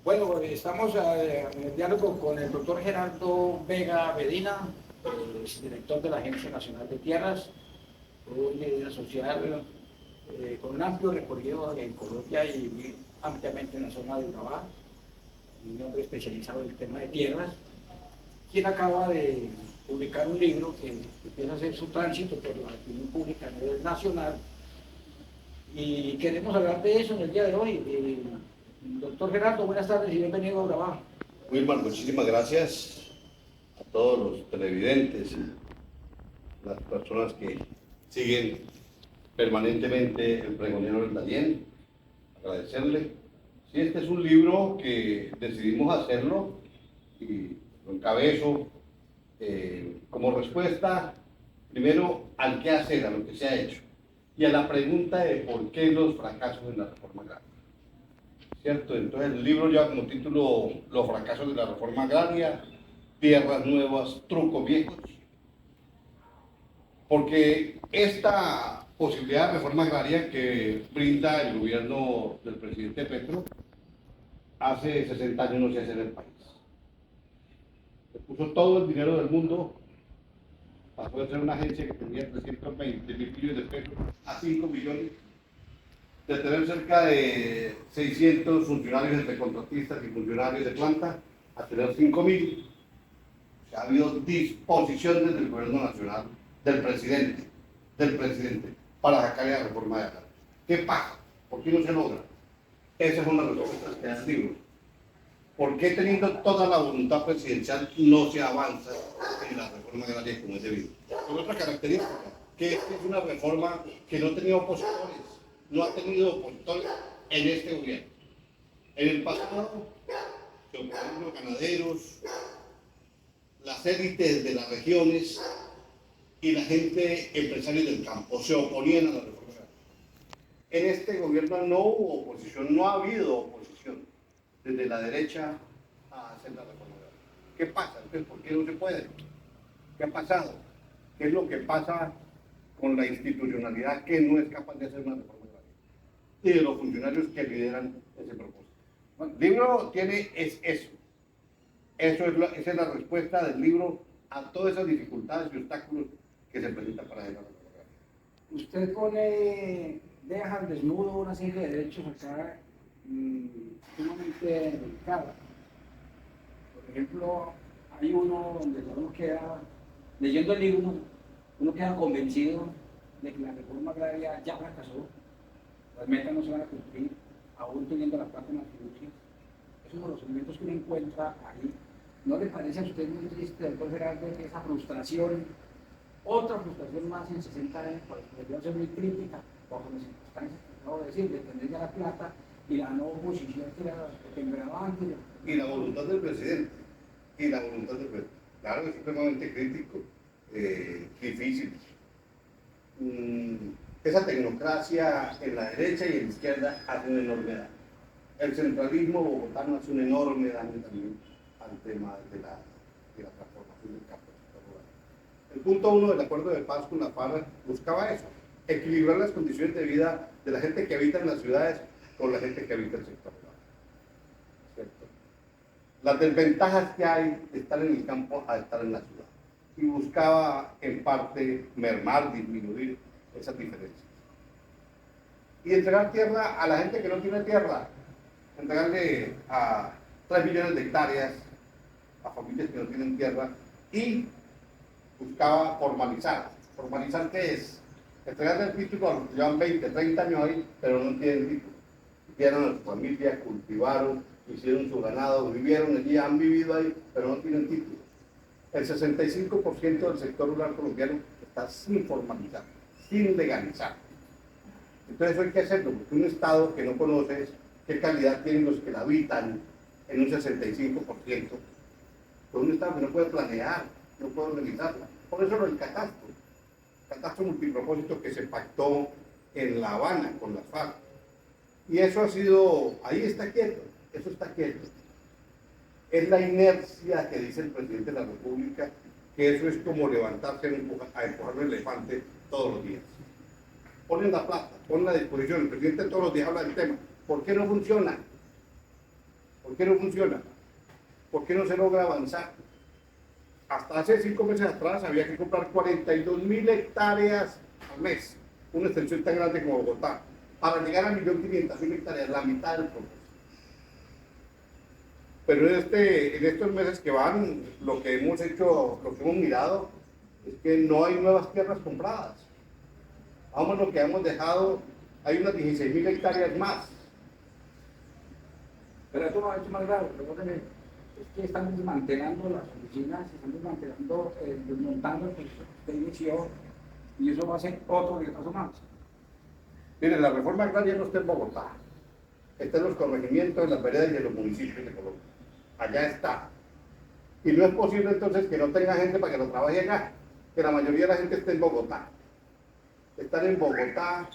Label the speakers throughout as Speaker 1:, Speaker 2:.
Speaker 1: Bueno, estamos en el diálogo con el doctor Gerardo Vega Bedina, director de la Agencia Nacional de Tierras, un líder social con un amplio recorrido en Colombia y muy ampliamente en la zona de Urabá, un hombre especializado en el tema de tierras, quien acaba de publicar un libro que empieza a hacer su tránsito por la opinión pública a nivel nacional y queremos hablar de eso en el día de hoy. Doctor Gerardo, buenas tardes y bienvenido a Urabá.
Speaker 2: Wilmar, muchísimas gracias a todos los televidentes, las personas que siguen permanentemente el pregonero del Darién. Agradecerle. Sí, este es un libro que decidimos hacerlo y lo encabezo como respuesta, primero, al qué hacer, a lo que se ha hecho, y a la pregunta de por qué los fracasos en la reforma agraria. ¿Cierto? Entonces el libro lleva como título Los fracasos de la reforma agraria, tierras nuevas, trucos viejos, porque esta posibilidad de reforma agraria que brinda el gobierno del presidente Petro hace 60 años no se hace en el país. Se puso todo el dinero del mundo, pasó de ser una agencia que tenía 320.000 millones de pesos a 5 millones, de tener cerca de 600 funcionarios entre contratistas y funcionarios de planta a tener 5.000. O sea, ha habido disposiciones del gobierno nacional, del presidente, para sacar la reforma de acá. ¿Qué pasa? ¿Por qué no se logra? Esas son las respuestas que dan libros. ¿Por qué teniendo toda la voluntad presidencial no se avanza en la reforma agraria como es debido? Con otra característica, que es una reforma que no ha tenido opositores, no ha tenido opositores en este gobierno. En el pasado se oponían los ganaderos, las élites de las regiones y la gente empresaria del campo se oponían a la reforma agraria. En este gobierno no hubo oposición, no ha habido oposición desde la derecha a hacer la reforma agraria. ¿Qué pasa? Entonces, ¿por qué no se puede? ¿Qué ha pasado? ¿Qué es lo que pasa con la institucionalidad que no es capaz de hacer una reforma agraria? Y de los funcionarios que lideran ese propósito. Bueno, el libro tiene eso. Esa es la respuesta del libro a todas esas dificultades y obstáculos que se presentan para hacer la reforma agraria.
Speaker 1: Usted deja al desnudo una serie de derechos acá sumamente delicados. Por ejemplo, hay uno donde uno queda, leyendo el libro, uno queda convencido de que la reforma agraria ya fracasó, las metas no se van a cumplir, aún teniendo la plata en las fiducias. Esos son los elementos que uno encuentra ahí. ¿No le parece a usted muy triste, doctor Gerardo, que esa frustración, otra frustración más en 60 años, que debió ser muy crítica, bajo las circunstancias que acabo de decir, de tener ya la plata y la no oposición que tendrá antes?
Speaker 2: Y la voluntad del presidente. Claro que es supremamente crítico, difícil. Esa tecnocracia en la derecha y en la izquierda hace una enorme daño. El centralismo bogotano hace un enorme daño también al tema de la transformación del campo. El punto 1 del acuerdo de paz con la FARC buscaba eso, equilibrar las condiciones de vida de la gente que habita en las ciudades con la gente que habita en el sector rural. ¿Cierto? Las desventajas que hay de estar en el campo a estar en la ciudad. Y buscaba en parte mermar, disminuir esas diferencias. Y entregar tierra a la gente que no tiene tierra, entregarle a 3 millones de hectáreas a familias que no tienen tierra y buscaba formalizar. ¿Formalizar qué es? Entregarle el título a los que llevan 20, 30 años ahí, pero no tienen título. Vieron a su familia, cultivaron, hicieron su ganado, vivieron allí, han vivido ahí, pero no tienen título. El 65% del sector rural colombiano está sin formalizar, sin legalizar. Entonces eso hay que hacerlo, porque un Estado que no conoce qué calidad tienen los que la habitan en un 65%, pues un Estado que no puede planear, no puede organizarla. Por eso el catastro multipropósito que se pactó en La Habana con las FARC. Y eso ha sido, ahí está quieto, eso está quieto. Es la inercia que dice el presidente de la República, que eso es como levantarse a empujar un elefante todos los días. Ponen la plata, ponen la disposición, el presidente todos los días habla del tema. ¿Por qué no funciona? qué no funciona? ¿Por qué no se logra avanzar? Hasta hace 5 meses atrás había que comprar 42.000 hectáreas al mes, una extensión tan grande como Bogotá, para llegar a 1.500.000 hectáreas, la mitad del proceso. Pero en estos meses que van, lo que hemos hecho, lo que hemos mirado, es que no hay nuevas tierras compradas. Vamos, lo que hemos dejado, hay unas 16.000 hectáreas más.
Speaker 1: Pero esto lo ha hecho más grave, recuerden, es que están desmantelando las oficinas, están desmantelando, desmontando el proceso de inicio, y eso va a ser otro retraso más.
Speaker 2: Miren, la reforma agraria no está en Bogotá, está en los corregimientos, en las veredas y en los municipios de Colombia. Allá está. Y no es posible entonces que no tenga gente para que lo trabaje allá, que la mayoría de la gente esté en Bogotá. Están en Bogotá,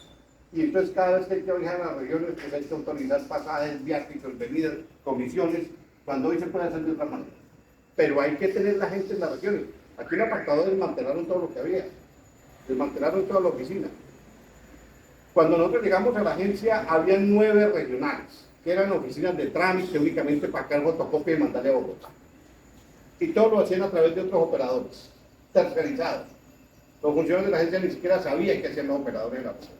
Speaker 2: y entonces cada vez que hay que viajar a las regiones, pues hay que autorizar pasajes, viáticos, venidas, comisiones, cuando hoy se puede hacer de otra manera. Pero hay que tener la gente en las regiones. Aquí en el apartado desmantelaron todo lo que había, desmantelaron toda la oficina. Cuando nosotros llegamos a la agencia, había 9 regionales, que eran oficinas de trámite únicamente para cargar fotocopia y mandarle a Bogotá. Y todo lo hacían a través de otros operadores, tercerizados. Los funcionarios de la agencia ni siquiera sabían qué hacían los operadores de la agencia.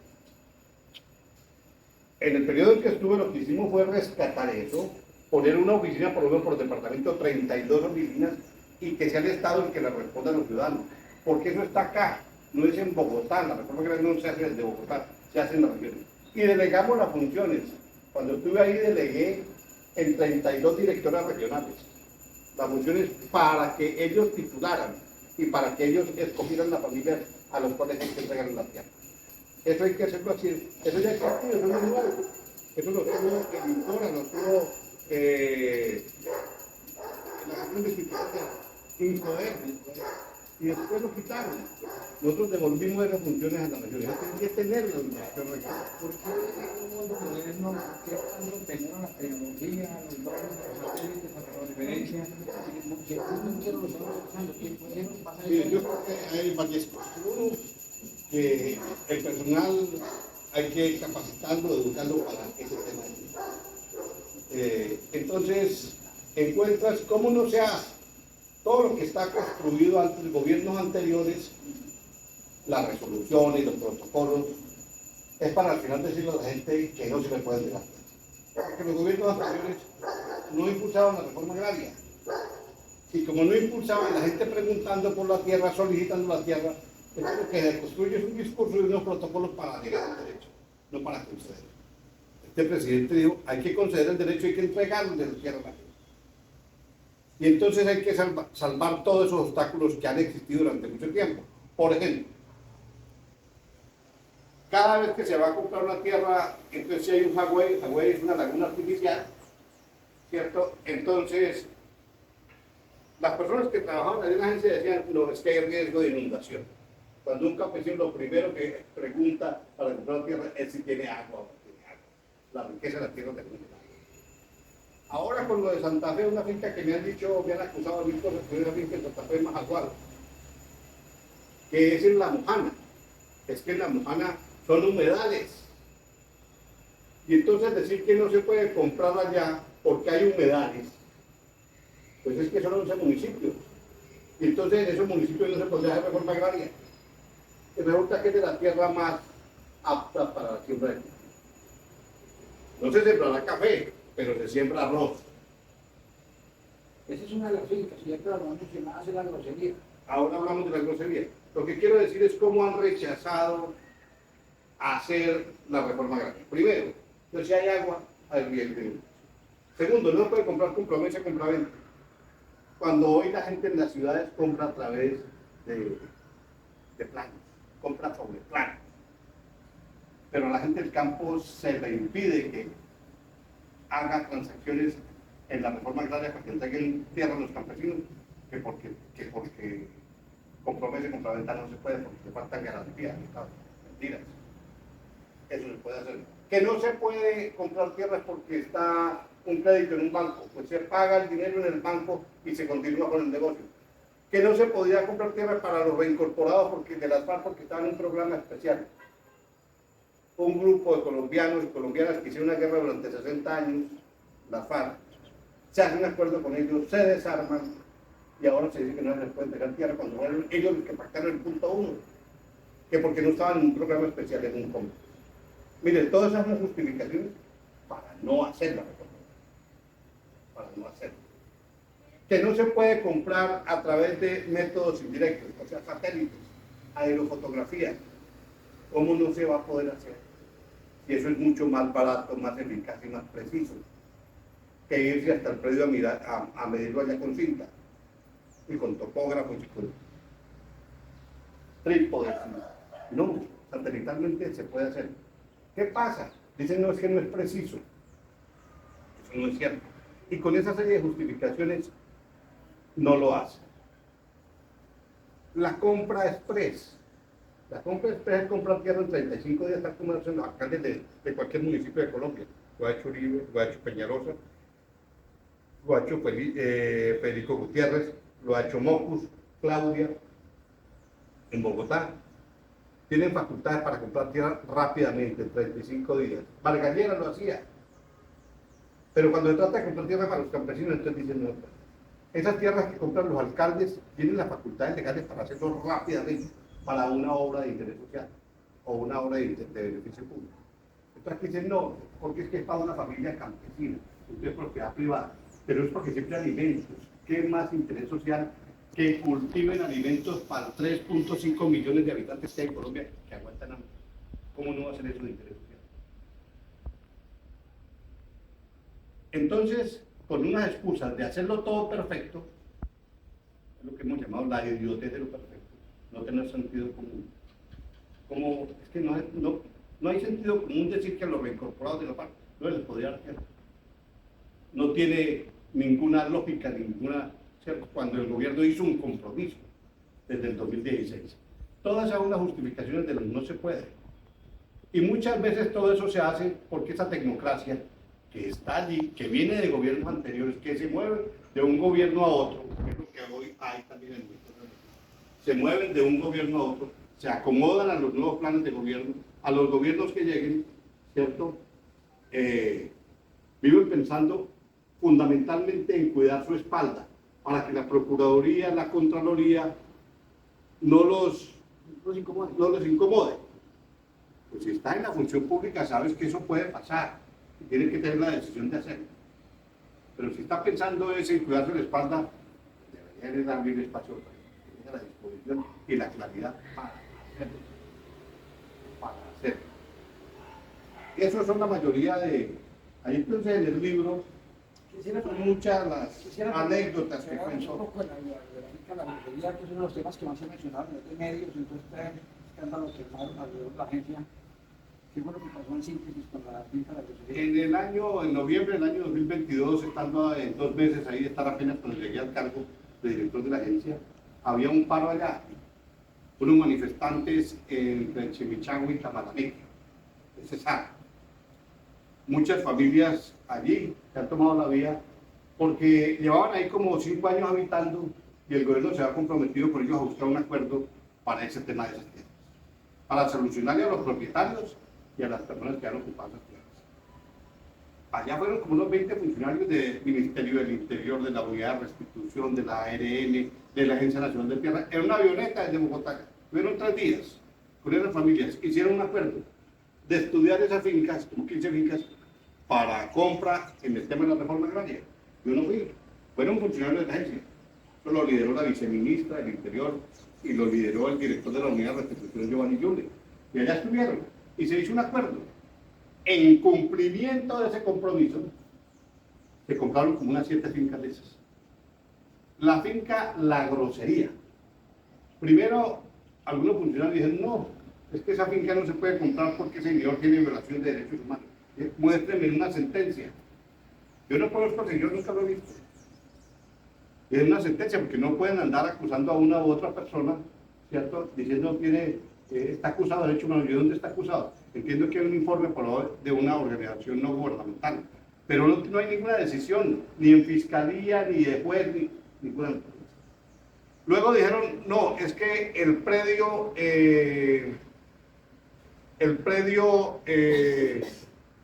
Speaker 2: En el periodo en que estuve, lo que hicimos fue rescatar eso, poner una oficina, por lo menos por departamento, 32 oficinas, y que sea el Estado el que le responda a los ciudadanos. Porque eso está acá, no es en Bogotá, la reforma agraria no se hace desde Bogotá, se hace en las regiones. Y delegamos las funciones. Cuando estuve ahí, delegué en 32 directoras regionales las funciones para que ellos titularan y para que ellos escogieran las familias a los cuales hay que entregar la tierra. Eso hay que hacerlo así. Eso ya existe, eso no es nuevo. Eso lo tuvo el INCORA, lo tuvo la Comisión de Instituciones, INCODER, y después lo quitaron. Nosotros devolvimos esas funciones a la región. Eso tiene que tenerlo en la región.
Speaker 1: ¿Por qué en un mundo moderno, por qué tanto temor a la tecnología, a los drones, a los satélites, a la referencia? Que no quiero lo estamos usando, que pudieron pasar.
Speaker 2: Sí, yo creo que hay varias cosas. Uno, que el personal hay que capacitarlo, educarlo para ese tema. Entonces, encuentras cómo no se hace todo lo que está construido ante gobiernos anteriores, las resoluciones, los protocolos, es para al final decirle a la gente que no se le puede negar. Porque los gobiernos anteriores no impulsaban la reforma agraria. Y como no impulsaban, la gente preguntando por la tierra, solicitando la tierra, entonces lo que se construye es un discurso y unos protocolos para negar el derecho, no para conceder. Este presidente dijo, hay que conceder el derecho, hay que entregarlo de la tierra a la gente. Y entonces hay que salvar todos esos obstáculos que han existido durante mucho tiempo. Por ejemplo, cada vez que se va a comprar una tierra, entonces si hay un jagüey, el jagüey es una laguna artificial, ¿cierto? Entonces, las personas que trabajaban en la agencia decían, no, es que hay riesgo de inundación. Cuando un campesino lo primero que pregunta para comprar la tierra es si tiene agua o no tiene agua. La riqueza de la tierra depende de agua. Ahora con lo de Santa Fe, una finca que me han dicho, me han acusado a mí por construir una finca en Santa Fe Majagual, que es en La Mojana. Es que en La Mojana son humedales. Y entonces decir que no se puede comprar allá porque hay humedales, pues es que son 11 municipios. Y entonces en esos municipios no se podría hacer reforma agraria. Y resulta que es de la tierra más apta para la siembra de cultivo. No se sembrará café, pero se siembra arroz.
Speaker 1: Esa es una de las fincas, y ya que lo hemos mencionado, hace la grosería.
Speaker 2: Ahora hablamos de la grosería. Lo que quiero decir es cómo han rechazado hacer la reforma agraria. Primero, pues si hay agua, hay riesgo. Segundo, no puede comprar con promesa de compraventa. Cuando hoy la gente en las ciudades compra a través de planos, compra sobre planos. Pero a la gente del campo se le impide que haga transacciones en la reforma agraria para que entreguen tierra a los campesinos, que porque con promesa de compraventa no se puede, porque le faltan garantías. Mentiras. Eso se puede hacer. Que no se puede comprar tierras porque está un crédito en un banco, pues se paga el dinero en el banco y se continúa con el negocio. Que no se podía comprar tierras para los reincorporados porque de las FARC, porque estaban en un programa especial. Un grupo de colombianos y colombianas que hicieron una guerra durante 60 años, la FARC, se hace un acuerdo con ellos, se desarman y ahora se dice que no les pueden dejar tierra cuando fueron ellos los que pactaron el punto 1, que porque no estaban en un programa especial en un cómputo. Mire, todas esas son justificaciones para no hacer la reforma, para no hacerlo. Que no se puede comprar a través de métodos indirectos, o sea, satélites, aerofotografía. ¿Cómo no se va a poder hacer? Y eso es mucho más barato, más eficaz y más preciso que irse hasta el predio a medirlo allá con cinta y con topógrafos y con trípodes. No, satelitalmente se puede hacer. ¿Qué pasa? Dicen, no, es que no es preciso. Eso no es cierto. Y con esa serie de justificaciones no lo hace. La compra express. La compra express es comprar tierra en 35 días, tal como hacen los alcaldes de cualquier municipio de Colombia. Lo ha hecho Uribe, lo ha hecho Peñalosa, lo ha hecho Federico Gutiérrez, lo ha hecho Mocus, Claudia, en Bogotá. Tienen facultades para comprar tierra rápidamente, en 35 días. Margallera lo hacía. Pero cuando se trata de comprar tierra para los campesinos, entonces dicen, no, esas tierras que compran los alcaldes tienen las facultades legales para hacerlo rápidamente para una obra de interés social o una obra de beneficio público. Entonces aquí dicen, no, porque es que es para una familia campesina, entonces es propiedad privada, pero es porque siempre alimentos. ¿Qué más interés social que cultiven alimentos para 3.5 millones de habitantes que hay en Colombia que aguantan hambre? ¿Cómo no va a ser eso de interés social? Entonces, con unas excusas de hacerlo todo perfecto, es lo que hemos llamado la idiotez de lo perfecto, no tener sentido común. Como es que no hay sentido común decir que a los reincorporados de la PAC no les podría dar tierra. No tiene ninguna lógica, ¿cierto? Cuando el gobierno hizo un compromiso desde el 2016. Todas esas son las justificaciones de los no se puede. Y muchas veces todo eso se hace porque esa tecnocracia que está allí, que viene de gobiernos anteriores, que se mueven de un gobierno a otro, que es lo que hoy hay también en nuestro país, se mueven de un gobierno a otro, se acomodan a los nuevos planes de gobierno, a los gobiernos que lleguen, ¿cierto? Viven pensando fundamentalmente en cuidar su espalda, para que la Procuraduría, la Contraloría no los incomode. Pues si está en la función pública, sabes que eso puede pasar. Tiene que tener la decisión de hacerlo. Pero si está pensando en cuidarse la espalda, debería darle el espacio a la disposición y la claridad para hacerlo. Para hacerlo. Esos son la mayoría de... Ahí entonces en el libro son muchas las anécdotas que cuento.
Speaker 1: Un poco de la brujería, que es uno de los temas que más se mencionaron en los medios, entonces este escándalo que armaron alrededor de la agencia. ¿Qué fue lo que pasó en síntesis con la finca de la brujería?
Speaker 2: En noviembre del año 2022, estando en 2 meses ahí, estar apenas cuando llegué al cargo de director de la agencia, había un paro allá, unos manifestantes entre Chimichagua y Tamalameque, de Cesar. Muchas familias allí se han tomado la vía porque llevaban ahí como 5 años habitando y el gobierno se ha comprometido con ellos a buscar un acuerdo para ese tema de esas tierras, para solucionarle a los propietarios y a las personas que han ocupado esas tierras. Allá fueron como unos 20 funcionarios del Ministerio del Interior, de la Unidad de Restitución, de la ARN, de la Agencia Nacional de Tierra, en una avioneta desde Bogotá. Tuvieron 3 días con esas familias, hicieron un acuerdo de estudiar esas fincas, como 15 fincas, para compra en el tema de la reforma agraria. Yo no fui, fueron funcionarios de la agencia. Eso lo lideró la viceministra del Interior y lo lideró el director de la Unidad de Restitución, Giovanni Yule. Y allá estuvieron, y se hizo un acuerdo. En cumplimiento de ese compromiso, se compraron como unas 7 fincas de esas. La finca La Grosería. Primero, algunos funcionarios dijeron, no, es que esa finca no se puede comprar porque ese señor tiene violación de derechos humanos. Muéstrenme una sentencia. Yo no conozco al señor, nunca lo he visto. Es una sentencia porque no pueden andar acusando a una u otra persona, ¿cierto? Diciendo que está acusado de derechos humanos. ¿Y dónde está acusado? Entiendo que hay un informe de una organización no gubernamental, pero no hay ninguna decisión, ni en fiscalía, ni de juez, ni ninguna. Luego dijeron, no, es que el predio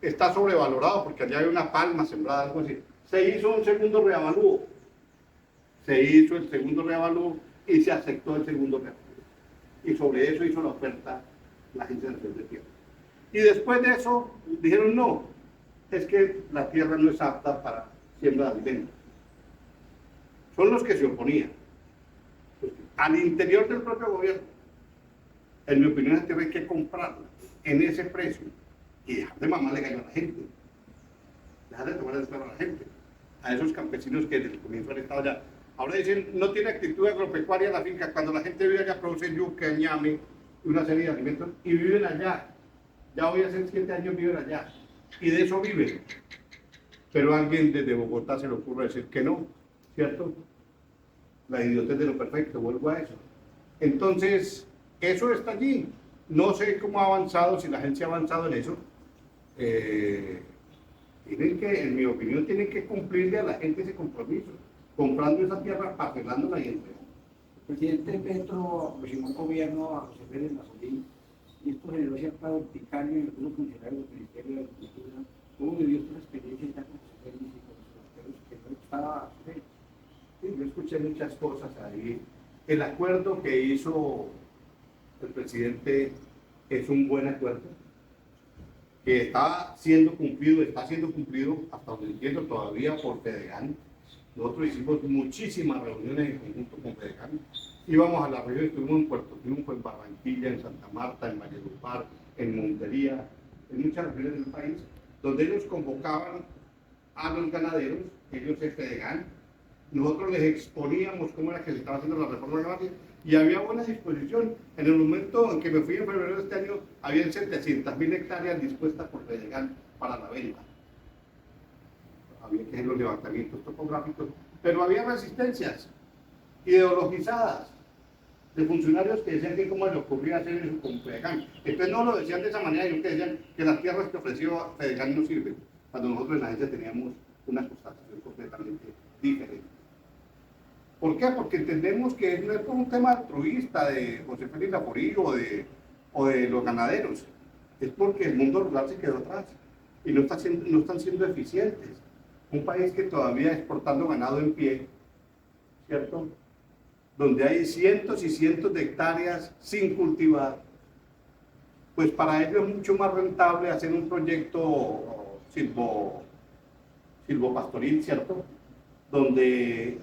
Speaker 2: está sobrevalorado porque allá hay una palma sembrada, algo así. Se hizo un segundo reavalúo. Se hizo el segundo reavalúo y se aceptó el segundo reavalúo. Y sobre eso hizo la oferta la Agencia Nacional de Tierra. Y después de eso dijeron no, es que la tierra no es apta para siembra de alimentos. Son los que se oponían. Al interior del propio gobierno, en mi opinión, la tierra hay que comprarla en ese precio y dejar de mamarle gallo a la gente. Dejar de tomar el pelo a la gente. A esos campesinos que desde el comienzo han estado allá. Ahora dicen, no tiene actitud agropecuaria la finca, cuando la gente vive allá, produce yuca, ñame y una serie de alimentos, y viven allá. Ya voy a hacer 7 años viven allá, y de eso viven. Pero a alguien desde Bogotá se le ocurre decir que no, ¿cierto? La idiotez de lo perfecto, vuelvo a eso. Entonces, eso está allí. No sé cómo ha avanzado, si la agencia ha avanzado en eso. Tienen que, en mi opinión, tienen que cumplirle a la gente ese compromiso, comprando esa tierra, parcelándola y entregando.
Speaker 1: El presidente Petro aproximó un gobierno a José Pérez Mazolín y esto generó cierta urticaria en algunos funcionarios del Ministerio de Agricultura. ¿Cómo vivió esta experiencia ya con José Pérez y con los secretarios que no estaba?
Speaker 2: Sí, yo escuché muchas cosas ahí. El acuerdo que hizo el presidente es un buen acuerdo, que está siendo cumplido hasta donde entiendo todavía por Fedegan. Nosotros hicimos muchísimas reuniones en conjunto con Fedegan. Íbamos a la región, estuvimos en Puerto Triunfo, en Barranquilla, en Santa Marta, en Valledupar, en Montería, en muchas regiones del país, donde ellos convocaban a los ganaderos, ellos es Fedegan. Nosotros les exponíamos cómo era que se estaba haciendo la reforma agraria y había buena disposición. En el momento en que me fui en febrero de este año, habían 700.000 hectáreas dispuestas por Fedegan para la venta. Había que hacer los levantamientos topográficos, pero había resistencias ideologizadas de funcionarios que decían que cómo les ocurría hacer eso con Fedegan. Entonces no lo decían de esa manera, sino que decían que las tierras que ofreció Fedegan no sirven, cuando nosotros en la agencia teníamos una constatación completamente diferente. ¿Por qué? Porque entendemos que no es por un tema altruista de José Félix Laforí o de los ganaderos, es porque el mundo rural se quedó atrás y no están siendo eficientes. Un país que todavía exportando ganado en pie, ¿cierto? Donde hay cientos y cientos de hectáreas sin cultivar, pues para ellos es mucho más rentable hacer un proyecto silvopastoril, ¿cierto? Donde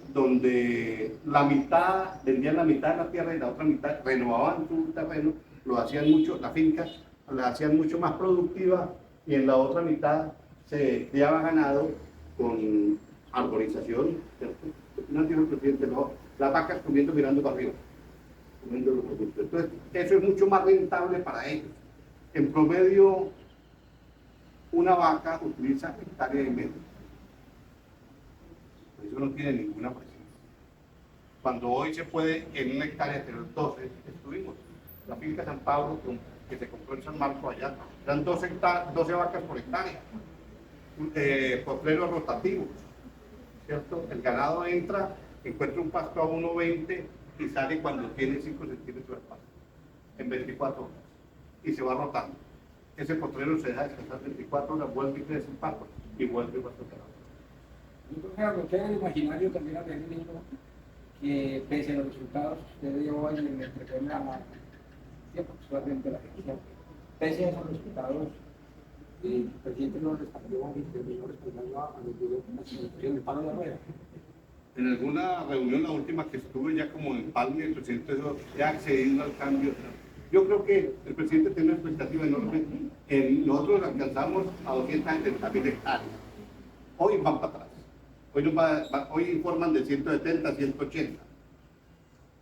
Speaker 2: la mitad, vendían la mitad de la tierra y la otra mitad renovaban su terreno, lo hacían mucho, la finca la hacían mucho más productiva y en la otra mitad se criaba ganado con arborización, ¿cierto? No dijo el presidente, no, las vacas comiendo mirando para arriba, comiendo los productos. Entonces, eso es mucho más rentable para ellos. En promedio, una vaca utiliza hectárea y medio. Eso no tiene ninguna presión. Cuando hoy se puede en una hectárea tener 12, estuvimos. La finca San Pablo, que se compró en San Marcos allá, eran 12 vacas por hectárea. Potreros rotativos, ¿cierto? El ganado entra, encuentra un pasto a 1,20 y sale cuando tiene 5 centímetros de pasto, en 24 horas, y se va rotando. Ese potrero se deja descansar 24 horas, vuelve y crece el pasto, y vuelve y va a tocar.
Speaker 1: Yo creo que a usted en el imaginario también había tenido que pese a los resultados que usted dio en el entregué a tiempo actualmente la agencia, pese a esos resultados, el presidente no respondió a los gobiernos del palo de la rueda.
Speaker 2: En alguna reunión, la última que estuve ya como en Palme, el presidente ya accediendo al cambio. Yo creo que el presidente tiene una expectativa enorme. Nosotros alcanzamos a 270.000 hectáreas. Hoy van para atrás. Hoy informan de 170, 180.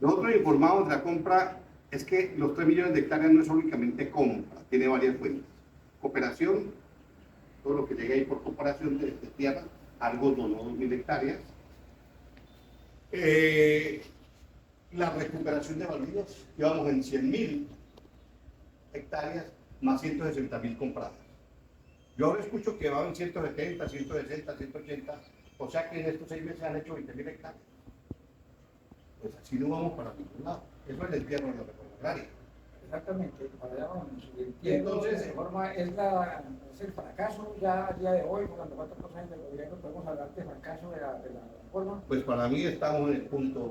Speaker 2: Nosotros informamos de la compra, es que los 3 millones de hectáreas no es únicamente compra, tiene varias fuentes. Cooperación, todo lo que llega ahí por comparación de tierra, algo donó 2.000 hectáreas. La recuperación de baldíos, llevamos en 100.000 hectáreas más 160.000 compradas. Yo ahora escucho que van 170, 160, 180, o sea que en estos 6 meses han hecho 20.000 hectáreas. Pues así no vamos para ningún lado. Eso es el entierro de la reforma agraria.
Speaker 1: Exactamente, para allá vamos. Y entiendo,
Speaker 2: Entonces,
Speaker 1: de forma, es el fracaso ya a día de hoy, cuando 4 años del gobierno, podemos hablar de fracaso de la reforma.
Speaker 2: pues para mí estamos en el punto,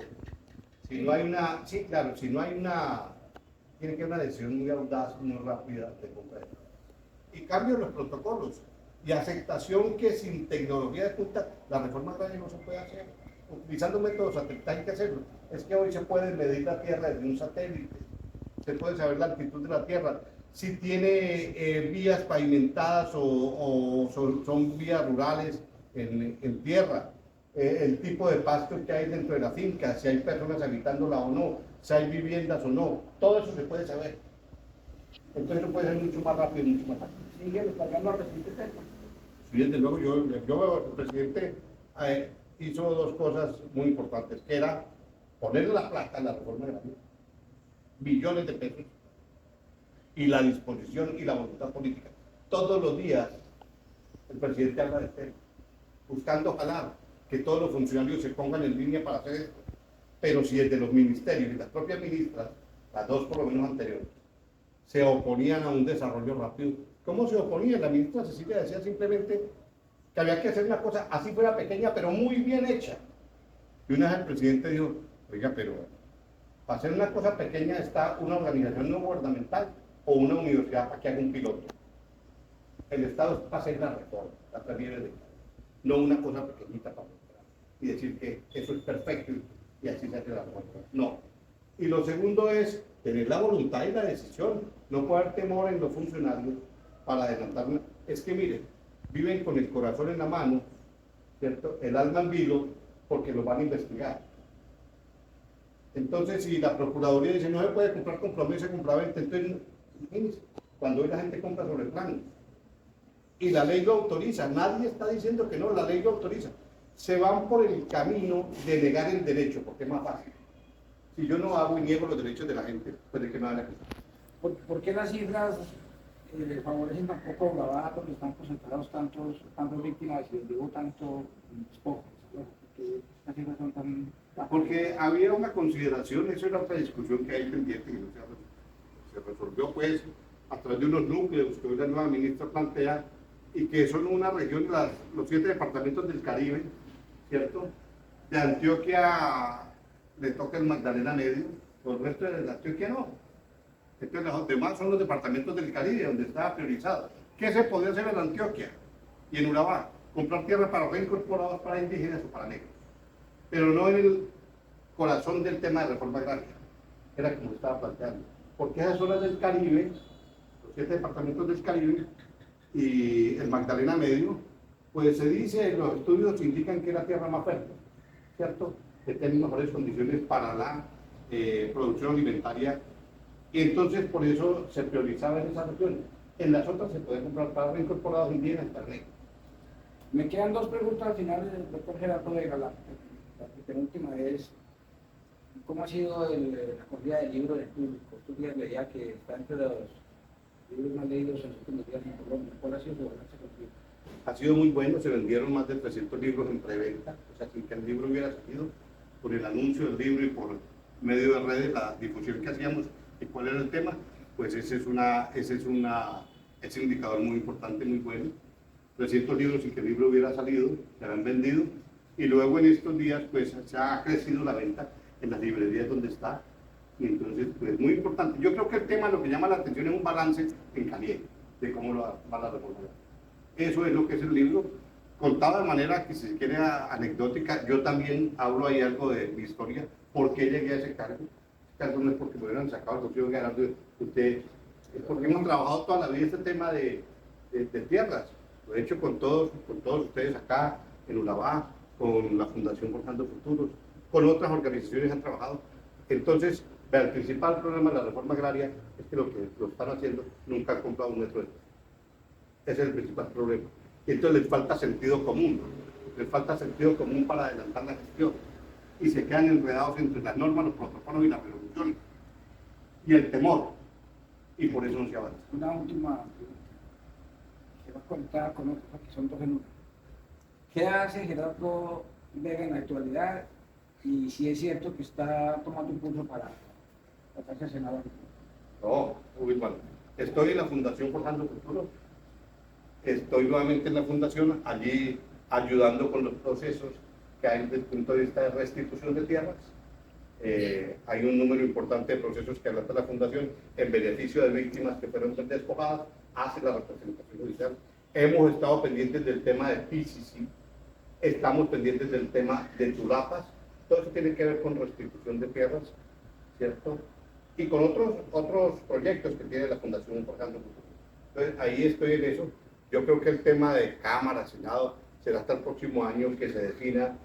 Speaker 2: si no hay una, sí, claro, si no hay una, tiene que haber una decisión muy audaz, muy rápida de comprar. Y cambio los protocolos y aceptación que sin tecnología de punta la reforma agraria no se puede hacer. Utilizando métodos satelitales hay que hacerlo. Es que hoy se puede medir la tierra desde un satélite, se puede saber la altitud de la tierra, si tiene vías pavimentadas o son vías rurales en tierra, el tipo de pasto que hay dentro de la finca, si hay personas habitándola o no, si hay viviendas o no, todo eso se puede saber. Entonces puede ser mucho más rápido, mucho más rápido.
Speaker 1: Sigue descargando al presidente Petro.
Speaker 2: Sí, desde luego, el presidente hizo dos cosas muy importantes, que era ponerle la plata en la reforma agraria, billones de pesos, y la disposición y la voluntad política. Todos los días el presidente habla de esto, buscando ojalá que todos los funcionarios se pongan en línea para hacer esto. Pero si desde los ministerios y las propias ministras, las dos por lo menos anteriores, se oponían a un desarrollo rápido, ¿cómo se oponían? La ministra Cecilia decía simplemente que había que hacer una cosa, así fuera pequeña, pero muy bien hecha. Y una vez el presidente dijo, oiga, pero para hacer una cosa pequeña está una organización no gubernamental o una universidad para que haga un piloto. El Estado es para hacer la reforma, la previene de no una cosa pequeñita para mostrar y decir que eso es perfecto y así se hace la reforma. No. Y lo segundo es tener la voluntad y la decisión, no puede haber temor en los funcionarios para adelantar. Es que miren, viven con el corazón en la mano, ¿cierto? El alma en vilo, porque los van a investigar. Entonces, si la Procuraduría dice no se puede comprar con promesa, compraventa, entonces, imagínense, cuando hoy la gente compra sobre plano, y la ley lo autoriza, nadie está diciendo que no, la ley lo autoriza. Se van por el camino de negar el derecho, porque es más fácil. Si yo no hago y niego los derechos de la gente, pues de qué me van a acusar.
Speaker 1: ¿Por qué las cifras favorecen tan poco a Urabá, donde están concentrados tantas víctimas y digo tanto despojos? Porque las cifras son tan...
Speaker 2: Porque había una consideración, eso era otra discusión que hay pendiente y no se resolvió pues a través de unos núcleos que hoy la nueva ministra plantea y que son una región, los 7 departamentos del Caribe, ¿cierto? De Antioquia le toca el Magdalena Medio, el resto de Antioquia no. Entonces los demás son los departamentos del Caribe donde estaba priorizado. ¿Qué se podía hacer en Antioquia y en Urabá? Comprar tierra para reincorporados, para indígenas o para negros. Pero no en el corazón del tema de reforma agraria, era como estaba planteando. Porque esas zonas del Caribe, los 7 departamentos del Caribe y el Magdalena Medio, pues se dice, los estudios indican que es la tierra más fértil, ¿cierto? Que tiene mejores condiciones para la producción alimentaria. Y entonces por eso se priorizaba en esas regiones. En las otras se puede comprar para reincorporados indígenas y para negros.
Speaker 1: Me quedan 2 preguntas al final del doctor Gerardo Vega. La penúltima es, ¿cómo ha sido la acogida del libro del público? Estos días leía que está entre los libros más leídos en los últimos días en Colombia. ¿Cuál ha sido su balance con el libro?
Speaker 2: Ha sido muy bueno, se vendieron más de 300 libros en preventa, o sea, sin que el libro hubiera salido, por el anuncio del libro y por medio de redes, la difusión que hacíamos y cuál era el tema, pues ese es un indicador muy importante, muy bueno. 300 libros sin que el libro hubiera salido, se han vendido, y luego en estos días pues se ha crecido la venta en las librerías donde está, y entonces pues muy importante. Yo creo que el tema, lo que llama la atención es un balance en caliente de cómo va la reforma. Eso es lo que es el libro, contado de manera que si se quiere anecdótica. Yo también hablo ahí algo de mi historia, por qué llegué a ese cargo. Ese cargo no es porque me hubieran sacado el Consejo Gerardo, usted, es porque hemos trabajado toda la vida este tema de tierras. Lo he hecho con todos ustedes acá en Urabá, con la Fundación Forjando Futuros, con otras organizaciones han trabajado. Entonces, el principal problema de la reforma agraria es que lo están haciendo nunca han comprado un metro de tierra. Ese es el principal problema. Y entonces les falta sentido común, para adelantar la gestión. Y se quedan enredados entre las normas, los protocolos y las resoluciones. Y el temor. Y por eso no se avanza.
Speaker 1: Una última pregunta. Quiero contar con otros, que son 2 en 1. ¿Qué hace Gerardo Vega en la actualidad? Y si es cierto que está tomando un curso para pasarse a senador.
Speaker 2: No, Wilman, estoy en la Fundación Forjando Futuro. Estoy nuevamente en la Fundación, allí ayudando con los procesos que hay desde el punto de vista de restitución de tierras. Hay un número importante de procesos que adelanta la Fundación en beneficio de víctimas que fueron despojadas, hace la representación judicial. Hemos estado pendientes del tema de PCC, estamos pendientes del tema de Turapas, todo eso tiene que ver con restitución de tierras, ¿cierto? Y con otros proyectos que tiene la Fundación Forjando Futuro. Entonces, ahí estoy en eso. Yo creo que el tema de Cámara, Senado, será hasta el próximo año que se defina,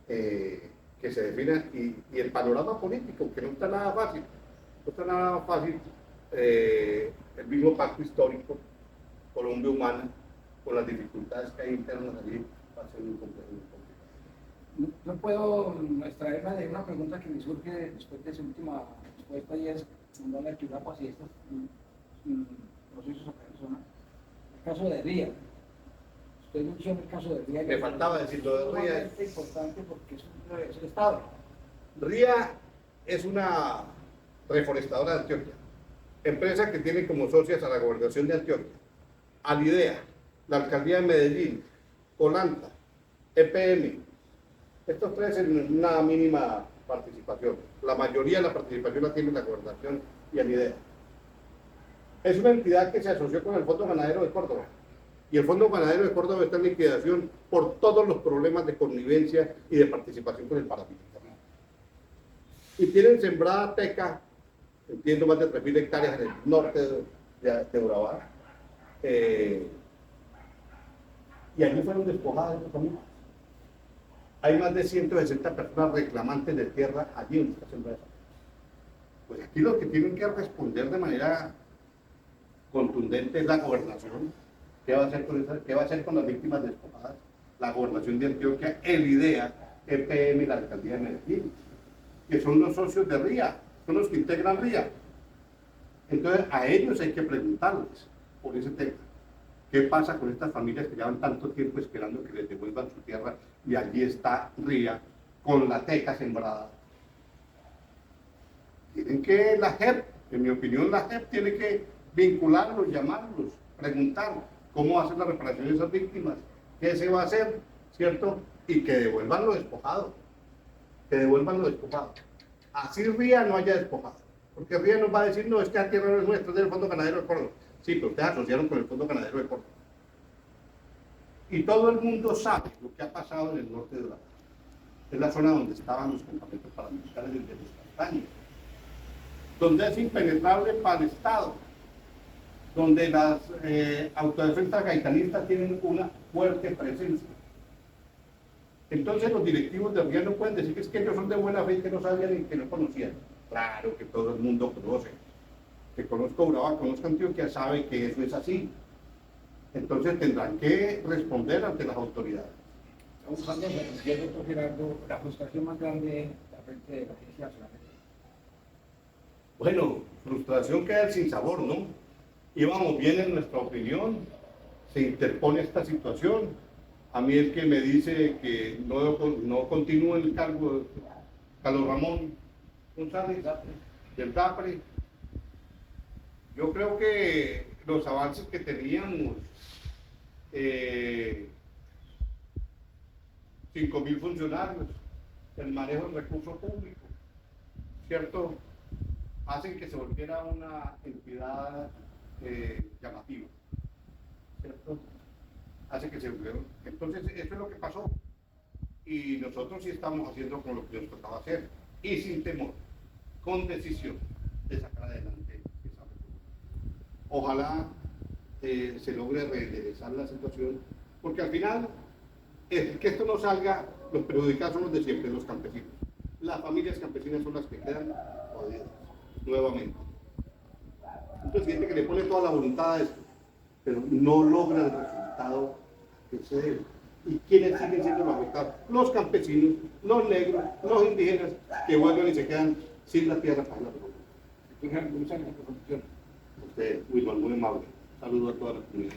Speaker 2: y el panorama político, que no está nada fácil. No está nada fácil el mismo pacto histórico, Colombia Humana, con las dificultades que hay internas allí, va a ser muy complejo.
Speaker 1: No puedo extraerme de una pregunta que me surge después de esa última respuesta, y es, no la Turapas y estos procesos a persona. El caso de Ría. Usted menciona el caso de Ría.
Speaker 2: Me faltaba decir lo de Ría.
Speaker 1: Es importante porque es el Estado.
Speaker 2: Ría es una reforestadora de Antioquia, empresa que tiene como socias a la Gobernación de Antioquia, Alidea, la Alcaldía de Medellín, Colanta, EPM. Estos tres en una mínima participación. La mayoría de la participación la tiene la Gobernación y Alidea. Es una entidad que se asoció con el Fondo Ganadero de Córdoba. Y el Fondo Ganadero de Córdoba está en liquidación por todos los problemas de connivencia y de participación con el paramilitar. Y tienen sembrada teca, entiendo, más de 3.000 hectáreas en el norte de Urabá. Y allí fueron despojadas de estos familias. Hay más de 160 personas reclamantes de tierra allí donde está sembrada. Pues aquí los que tienen que responder de manera contundente es la gobernación. ¿Qué va a hacer con las víctimas despojadas? La Gobernación de Antioquia, el IDEA, EPM y la Alcaldía de Medellín, que son los socios de RIA, son los que integran RIA. Entonces, a ellos hay que preguntarles por ese tema. ¿Qué pasa con estas familias que llevan tanto tiempo esperando que les devuelvan su tierra? Y allí está RIA con la teca sembrada. Tienen que, la JEP, en mi opinión, la JEP tiene que vincularlos, llamarlos, preguntar cómo hacer la reparación de esas víctimas, qué se va a hacer, ¿cierto? Y que devuelvan lo despojado, que devuelvan lo despojado. Así RIA no haya despojado, porque RIA nos va a decir, no, es que la tierra no es nuestra, es del Fondo Ganadero de Córdoba. Sí, pero ustedes asociaron con el Fondo Ganadero de Córdoba. Y todo el mundo sabe lo que ha pasado en el norte de Urabá. Es la zona donde estaban los campamentos paramilitares de los Castaños, donde es impenetrable para el Estado, donde las autodefensas gaitanistas tienen una fuerte presencia. Entonces los directivos de RIA no pueden decir que es que ellos son de buena fe y que no sabían y que no conocían. Claro que todo el mundo conoce. Que conozca Urabá, conozca Antioquia, sabe que eso es así. Entonces tendrán que responder ante las autoridades.
Speaker 1: Estamos hablando de doctor Gerardo, la frustración más grande la frente de la Agencia Nacional.
Speaker 2: Bueno, frustración queda el sinsabor, ¿no? Íbamos bien en nuestra opinión, se interpone esta situación. A mí el que me dice que no continúe en el cargo, Carlos Ramón González, del DAPRE. Yo creo que los avances que teníamos, 5.000 funcionarios, el manejo del recurso público, ¿cierto? Hacen que se volviera una entidad llamativa, ¿cierto? Hace que se volviera. Entonces, eso es lo que pasó. Y nosotros sí estamos haciendo con lo que nos tocaba hacer, y sin temor, con decisión, de sacar adelante esa reforma. Ojalá se logre reenderezar la situación, porque al final, que esto no salga, los perjudicados son los de siempre, los campesinos. Las familias campesinas son las que quedan jodidas, nuevamente. Entonces, gente que le pone toda la voluntad a esto, pero no logra el resultado que se debe. ¿Y quiénes siguen siendo los afectados? Los campesinos, los negros, los indígenas, que vuelven y se quedan sin la tierra para la producción.
Speaker 1: Muchas gracias por su contribución.
Speaker 2: Usted, muy amable. Saludo a toda la comunidad.